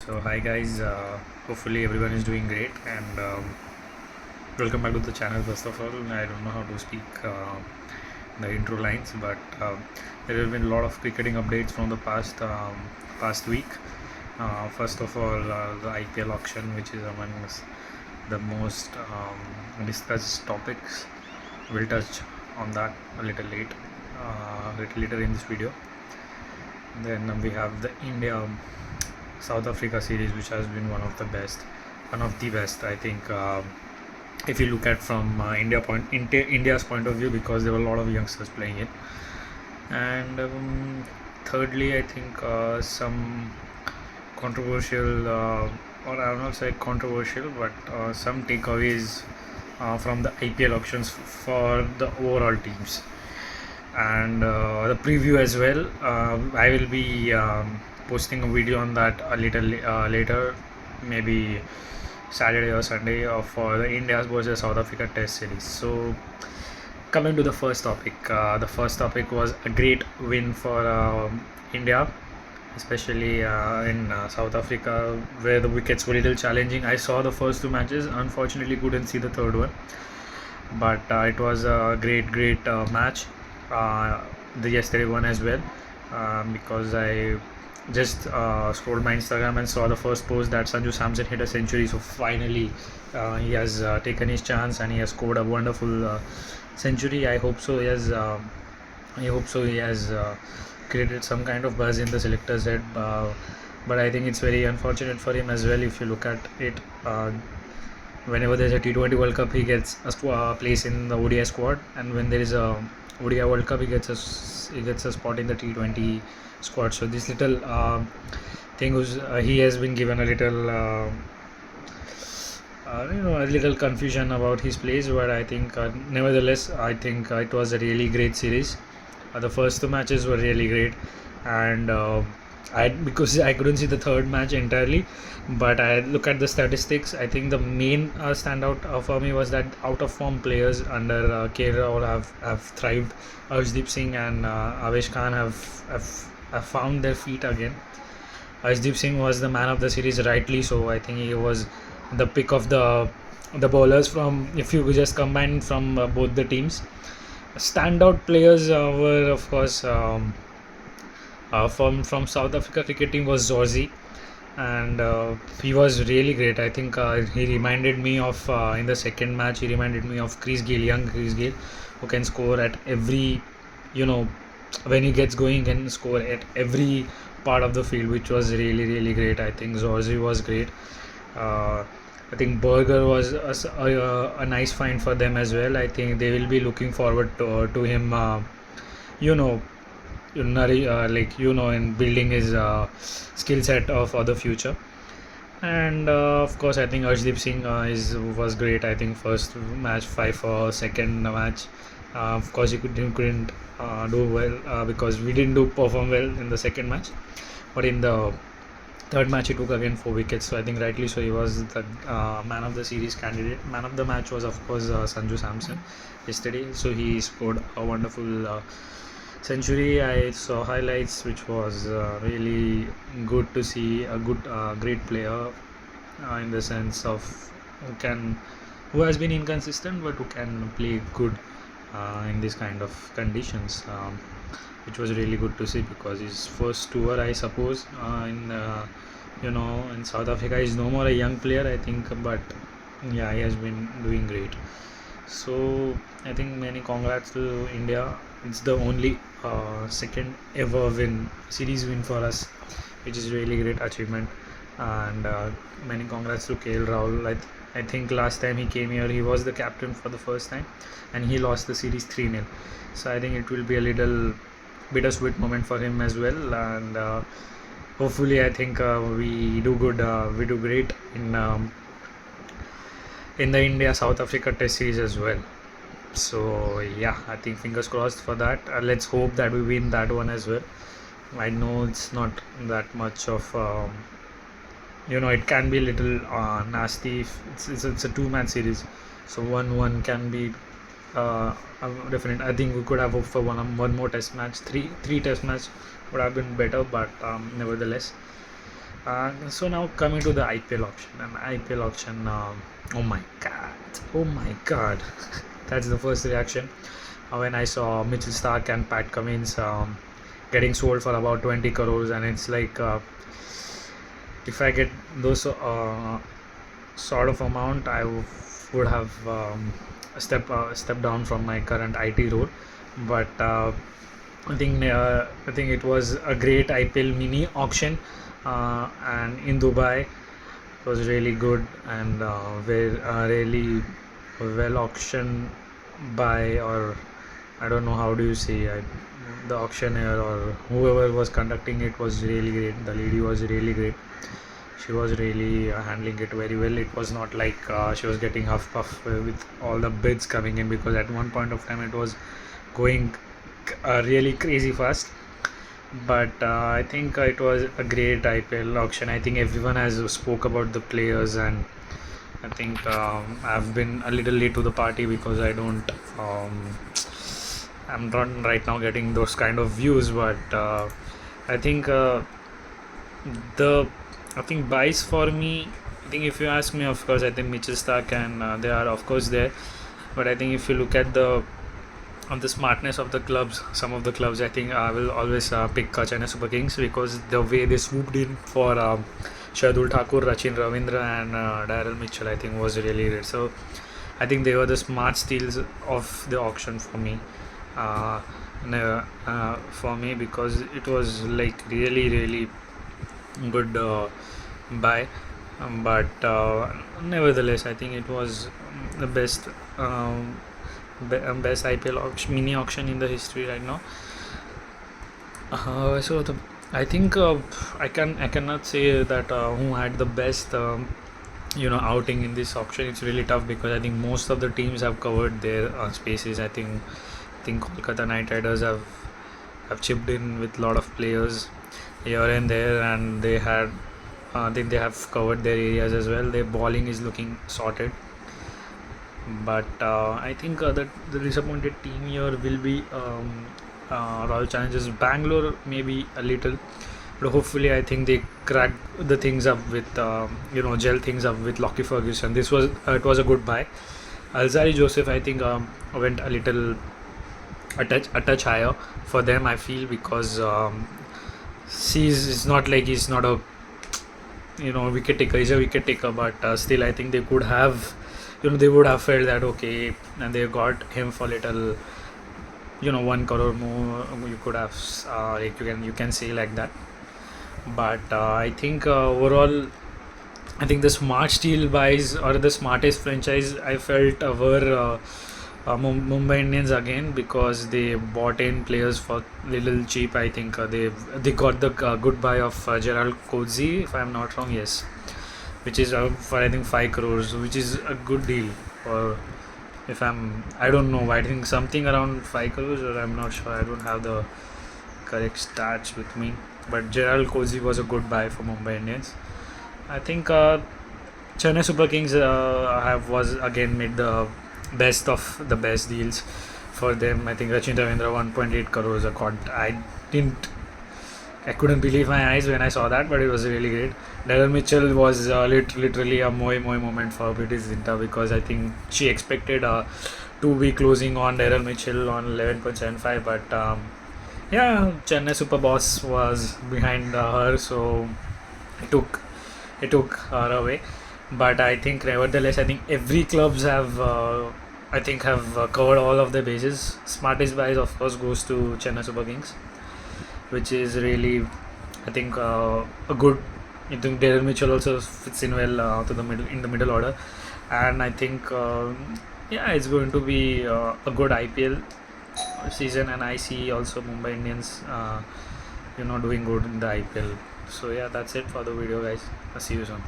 So hi guys, hopefully everyone is doing great and welcome back to the channel. First of all, I don't know how to speak the intro lines, but there have been a lot of cricketing updates from the past week. First of all, the IPL auction, which is among the most discussed topics. We'll touch on that a little later in this video. Then we have the India South Africa series, which has been one of the best, I think. If you look at from India's point of view, because there were a lot of youngsters playing it, and thirdly, I think some controversial, or I will not say controversial, but some takeaways from the IPL auctions for the overall teams, and the preview as well. I will be posting a video on that a little later, maybe Saturday or Sunday, for the India versus South Africa Test series. So, coming to the first topic was a great win for India, especially in South Africa, where the wickets were a little challenging. I saw the first two matches, unfortunately, couldn't see the third one, but it was a great match. The yesterday one as well, because I just scrolled my Instagram and saw the first post that Sanju Samson hit a century. So finally, he has taken his chance and he has scored a wonderful century. I hope so. He has created some kind of buzz in the selector's head. But I think it's very unfortunate for him as well. If you look at it, whenever there's a T20 World Cup, he gets a place in the ODI squad, and when there is a ODI World Cup, he gets a spot in the T20 squad. So this little thing was he has been given a little a little confusion about his place, but I think nevertheless I think it was a really great series. The first two matches were really great, and because I couldn't see the third match entirely, but I look at the statistics. I think the main standout for me was that out of form players under KL Rahul have thrived. Arshdeep Singh and Avesh Khan have found their feet again. Arshdeep Singh was the man of the series, rightly so. I think he was the pick of the bowlers from, if you just combine from both the teams. Standout players were, of course, from South Africa cricket team was Zorzi, and he was really great. I think he reminded me of in the second match. He reminded me of young Chris Gayle, who can score at every, when he gets going, can score at every part of the field, which was really great. I think Zorzi was great. I think Berger was a nice find for them as well. I think they will be looking forward to him. In building his skill set for the future. And of course, I think Arshdeep Singh was great. I think first match 5 for second match. Of course, he couldn't do well because we didn't perform well in the second match. But in the third match, he took again 4 wickets. So I think rightly so, he was the man of the series candidate. Man of the match was, of course, Sanju Samson yesterday. So he scored a wonderful century. I saw highlights, which was really good to see a great player, in the sense of who has been inconsistent but who can play good in this kind of conditions, which was really good to see, because his first tour, I suppose, in South Africa, is no more a young player, I think, but yeah, he has been doing great. So I think many congrats to India. It's the only second ever series win for us, which is really great achievement. And many congrats to KL Rahul. I think last time he came here, he was the captain for the first time, and he lost the series 3-0. So I think it will be a little bittersweet moment for him as well. And hopefully, I think we do good. We do great in the India South Africa Test series as well. So yeah, I think fingers crossed for that. Let's hope that we win that one as well. I know it's not that much of it can be a little nasty. It's a 2-match series, so 1-1 can be different. I think we could have hoped for one more test match. Three test match would have been better, but nevertheless, So now coming to the IPL auction, and IPL auction, oh my god, that's the first reaction when I saw Mitchell Stark and Pat Cummins getting sold for about 20 crores, and it's like if I get those sort of amount, would have step down from my current IT role, but I think it was a great IPL mini auction, and in Dubai it was really good and very really well auctioned by, or I don't know how do you say, the auctioneer or whoever was conducting it was really great. The lady was really great. She was really handling it very well. It was not like she was getting huff puff with all the bids coming in, because at one point of time it was going really crazy fast. But I think it was a great IPL auction. I think everyone has spoke about the players, and I think I've been a little late to the party because I'm not right now getting those kind of views. But I think the I think buys for me, I think if you ask me, of course I think Mitchell Stark and they are of course there, but I think if you look at the smartness of the clubs, some of the clubs, I think I will always pick Chennai Super Kings, because the way they swooped in for Shardul Thakur, Rachin Ravindra and Daryl Mitchell, I think was really great. So I think they were the smart steals of the auction for me. For me, because it was like really good buy, but nevertheless I think it was the best best IPL auction, mini auction in the history right now. I think I cannot say that who had the best outing in this auction. It's really tough because I think most of the teams have covered their spaces. I think Kolkata Knight Riders have chipped in with a lot of players here and there, and they had I think they have covered their areas as well. Their bowling is looking sorted, but I think that the disappointed team here will be Royal Challengers Bangalore, maybe a little, but hopefully I think they crack the things up with gel things up with Lockie Ferguson. This was it was a good buy. Alzari Joseph, I think went a touch higher for them, I feel, because it's not like he's not a wicket taker. He's a wicket taker, but still I think they could have, they would have felt that okay, and they got him for little 1 crore more. You could have like you can say like that. But I think overall I think the smart steel buys, or the smartest franchise, I felt were Mumbai Indians again, because they bought in players for little cheap. I think they got the good buy of Gerald Coetzee, if I am not wrong, yes, which is for I think 5 crores, which is a good deal. Or if I don't know, I think something around 5 crores, or I'm not sure. I don't have the correct stats with me. But Gerald Coetzee was a good buy for Mumbai Indians. I think Chennai Super Kings was again made the best of the best deals for them. I think Rachin Ravindra 1.8 crores a cut. I couldn't believe my eyes when I saw that, but it was really great. Daryl Mitchell was literally a moi moment for British Zinta, because I think she expected to be closing on Daryl Mitchell on 11.75, but yeah, Chennai Super Boss was behind her, so it took her away. But I think nevertheless, I think every clubs have covered all of the bases. Smartest buys of course goes to Chennai Super Kings, which is really I think a good. I think Daryl Mitchell also fits in well to the middle order, and I think yeah, it's going to be a good IPL season, and I see also Mumbai Indians doing good in the IPL. So yeah, that's it for the video, guys. I'll see you soon.